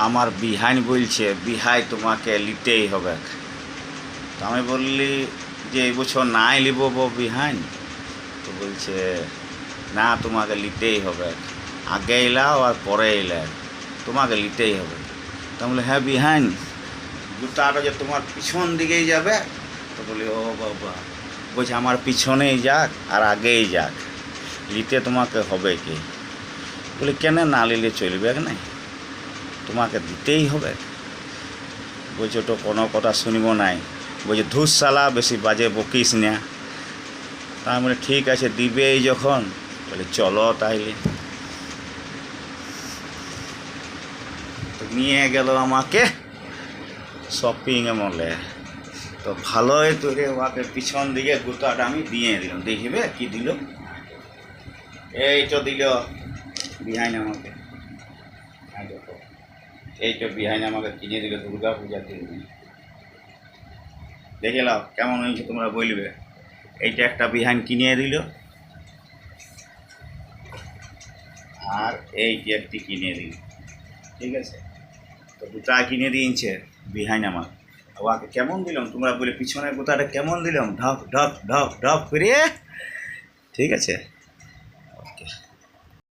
আমার বিহাইন বলছে বিহাই তোমাকে নিতেই হবে। তো আমি বললি যে এই বছর নাই নিব বিহাইন। তো বলছে না, তোমাকে নিতেই হবে, আগে এলাও আর পরে এলে তোমাকে নিতেই হবে। তো বলি হ্যাঁ বিহাইন, জুতাটা যে তোমার পিছন দিকেই যাবে। তো বলি ও বাবা। বলছে আমার পিছনেই যাক আর আগেই যাক, নিতে তোমাকে হবে কি? বলি কেন না নিলে চলবে না, তোমাকে দিতেই হবে। বলছে তো কোনো কথা শুনিব নাই। বলছে ধুস শালা, বেশি বাজে বকিস না। তা আমি বলি ঠিক আছে, দিবেই যখন বলে চলো তাইলে। তো নিয়ে গেল আমাকে শপিং মলে। তো ভালোই তৈরি ওকে পিছন দিকে জুতাটা আমি দিয়ে দিলাম। দেখিবে কি দিল, এই তো দিল বিহাইন আমাকে। দেখো এই তো বিহাইন আমাকে কিনে দিল দুর্গা পূজার দিন। দেখে নাও কেমন হয়েছে, তোমরা বলবে। এইটা একটা বিহাইন কিনে দিল, আর এইটি একটি কিনে দিল। ঠিক আছে, তো জুতা কিনে দিয়েছে বিহাইন আমার। ওকে কেমন দিলাম তোমরা বলে, পিছনের জুতাটা কেমন দিলাম, ঢপ ঢপ ঢপ ঢপ করে। ঠিক আছে।